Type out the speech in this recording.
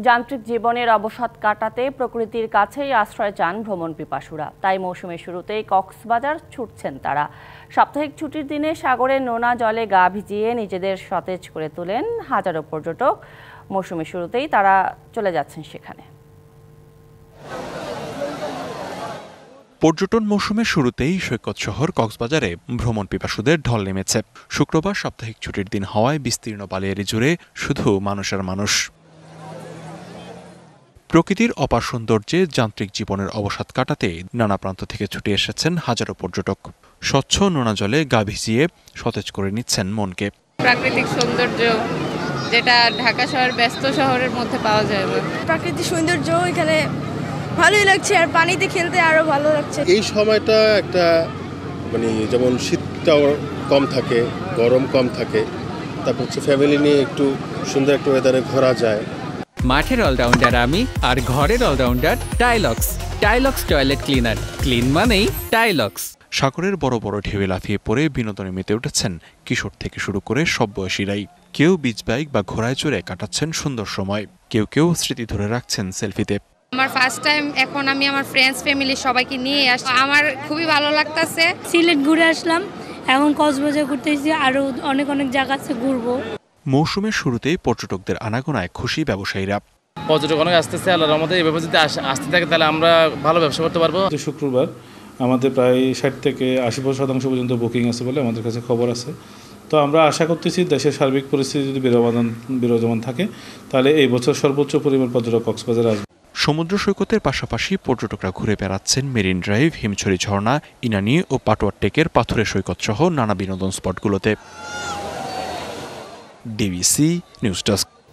যান্ত্রিক জীবনের অবসাদ কাটাতে প্রকৃতির কাছেই আশ্রয় চান ভ্রমণ পিপাসুরা। তাই মৌসুমের শুরুতেই কক্সবাজার ছুটছেন তারা। সাপ্তাহিক ছুটির দিনে সাগরের নোনা জলে গা ভিজিয়ে নিজেদের সতেজ করে তোলেন হাজারো পর্যটক। মৌসুমের শুরুতেই তারা চলে যাচ্ছেন সেখানে। পর্যটন মৌসুমের শুরুতেই সৈকত শহর কক্সবাজারে ভ্রমণ পিপাসুদের ঢল নেমেছে। শুক্রবার সাপ্তাহিক ছুটির দিন হওয়ায় বিস্তীর্ণ বালিয়াড়ি জুড়ে শুধু মানুষ আর মানুষ। প্রকৃতির অপার সৌন্দর্যে যান্ত্রিক জীবনের অবসাদ কাটাতে নানা প্রান্ত থেকে ছুটে এসেছেন হাজারো পর্যটক। স্বচ্ছ নোনা জলে গা ভিজিয়ে সতেজ করে নিচ্ছেন মনকে। প্রাকৃতিক সৌন্দর্য যেটা ঢাকা শহরের ব্যস্ত শহরের মধ্যে পাওয়া যায় না। প্রাকৃতিক সৌন্দর্য এখানে ভালোই লাগছে, আর পানিতে খেলতে আরো ভালো লাগছে। এই সময়টা একটা যেমন শীতটাও কম থাকে, গরম কম থাকে, তারপর হচ্ছে ফ্যামিলি নিয়ে একটু সুন্দর একটা ওয়েদারে ঘোরা যায়। মাঠের অলরাউন্ডার আমি, আর ঘরের allrounder Tylox. Tylox toilet cleaner, clean মানেই টাইলক্স। সাগরের বড় বড় ঢেউয়ে লাফিয়ে পড়ে বিনোদনে মেতে উঠেছেন কিশোর থেকে শুরু করে সব বয়সীরাই। কেউ বিচ বাইক বা ঘোড়ায় চড়ে কাটাচ্ছেন সুন্দর সময়, কেউ কেউ স্মৃতি ধরে রাখছেন সেলফিতে। আমার ফার্স্ট টাইম, এখন আমি আমার ফ্রেন্ডস ফ্যামিলি সবাইকে নিয়ে আসছি। আমার খুবই ভালো লাগতেছে। সিলেট ঘুরে আসলাম, এখন কক্সবাজার ঘুরতেছি, আরো অনেক অনেক জায়গা আছে ঘুরবো। মৌসুমের শুরুতেই পর্যটকদের আনাগোনায় খুশি ব্যবসায়ীরা। পর্যটক অনেক আসতেছে, আল্লাহর রহমতে এইভাবে যদি আসতে থাকে তাহলে আমরা ভালো ব্যবসা করতে পারবো। শুক্রবার আমাদের প্রায় 60 থেকে 80% পর্যন্ত বুকিং আছে বলে আমাদের কাছে খবর আছে। তো আমরা আশা করতেছি দেশের সার্বিক পরিস্থিতি যদি বিরাজমান থাকে তাহলে এই বছর সর্বোচ্চ পরিমাণ পর্যটক কক্সবাজার আসবে। সমুদ্র সৈকতের পাশাপাশি পর্যটকরা ঘুরে বেড়াচ্ছেন মেরিন ড্রাইভ, হিমছড়ি ঝর্ণা, ইনানি ও পাটোয়ার টেকের পাথুরে সৈকত সহ নানা বিনোদন স্পটগুলোতে। DBC news desk.